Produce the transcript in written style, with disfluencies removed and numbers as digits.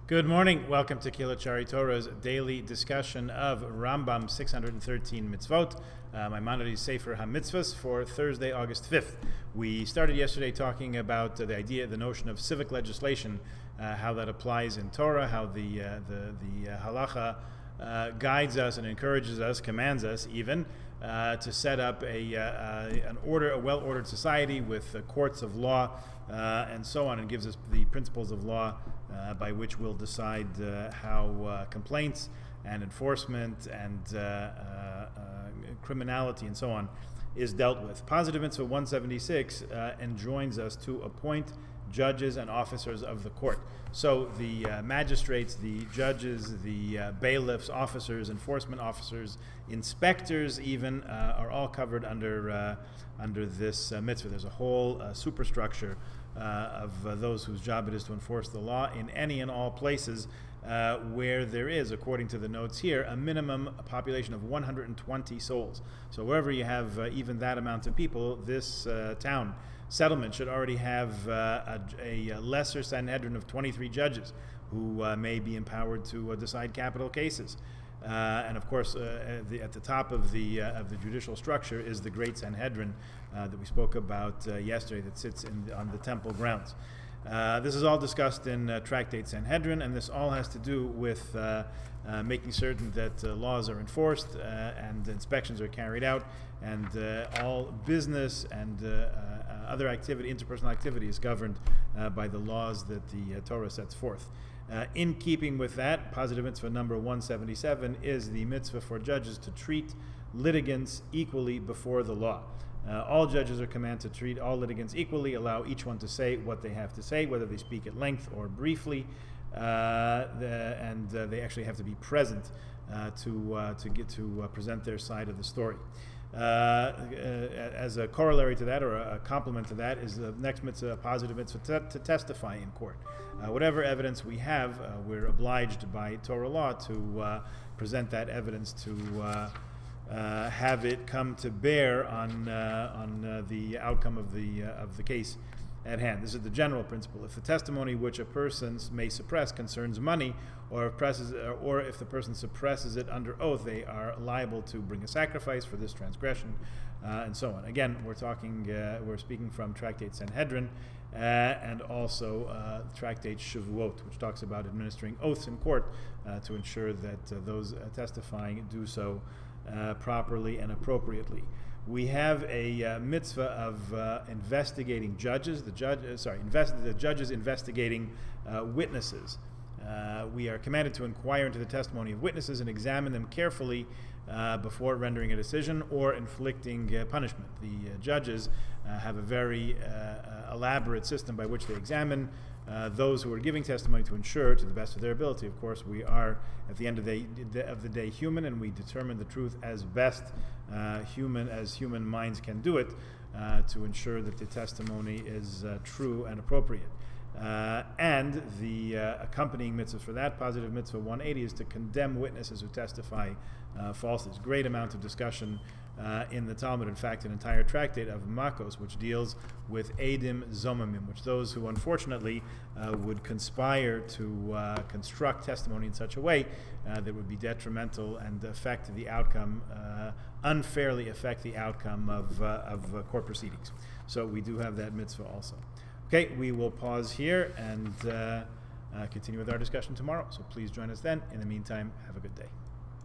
Good morning. Welcome to Kilachari Torah's daily discussion of Rambam 613 Mitzvot, Maimonides Sefer HaMitzvahs for Thursday, August 5th. We started yesterday talking about the notion of civic legislation, how that applies in Torah, how the halacha guides us and encourages us, commands us even, to set up a well-ordered society with courts of law and so on, and gives us the principles of law by which we'll decide how complaints and enforcement and criminality and so on is dealt with. Positive Mitzvah 176 enjoins us to appoint judges and officers of the court. So the magistrates, the judges, the bailiffs, officers, enforcement officers, inspectors even are all covered under this mitzvah. There's a whole superstructure of those whose job it is to enforce the law in any and all places where there is, according to the notes here, a minimum population of 120 souls. So wherever you have even that amount of people, this town settlement should already have a lesser Sanhedrin of 23 judges who may be empowered to decide capital cases. And of course, at the top of the judicial structure is the Great Sanhedrin that we spoke about yesterday, that sits on the temple grounds. This is all discussed in Tractate Sanhedrin, and this all has to do with making certain that laws are enforced and inspections are carried out, and all business and other activity, interpersonal activity, is governed by the laws that the Torah sets forth. In keeping with that, positive mitzvah number 177 is the mitzvah for judges to treat litigants equally before the law. All judges are commanded to treat all litigants equally, allow each one to say what they have to say, whether they speak at length or briefly, and they actually have to be present to present their side of the story. As a corollary to that, or a complement to that, is the next mitzvah, positive mitzvah, to testify in court. Whatever evidence we have, we're obliged by Torah law to present that evidence, to have it come to bear on the outcome of the case at hand. This is the general principle. If the testimony which a person may suppress concerns money, or if the person suppresses it under oath, they are liable to bring a sacrifice for this transgression, and so on. Again, we're speaking from Tractate Sanhedrin, and also Tractate Shavuot, which talks about administering oaths in court to ensure that those testifying do so properly and appropriately. We have a mitzvah of investigating judges. The judges investigating witnesses. We are commanded to inquire into the testimony of witnesses and examine them carefully before rendering a decision or inflicting punishment. The judges have a very elaborate system by which they examine those who are giving testimony to ensure, to the best of their ability. Of course, we are, at the end of the day, human, and we determine the truth as best human minds can do it, to ensure that the testimony is true and appropriate. And the accompanying mitzvah for that, positive mitzvah 180, is to condemn witnesses who testify falsely. There's a great amount of discussion in the Talmud, in fact, an entire tractate of Makos, which deals with Eidim Zomamim, which those who unfortunately would conspire to construct testimony in such a way that would be detrimental and affect the outcome, unfairly affect the outcome of court proceedings. So we do have that mitzvah also. Okay, we will pause here and continue with our discussion tomorrow. So please join us then. In the meantime, have a good day.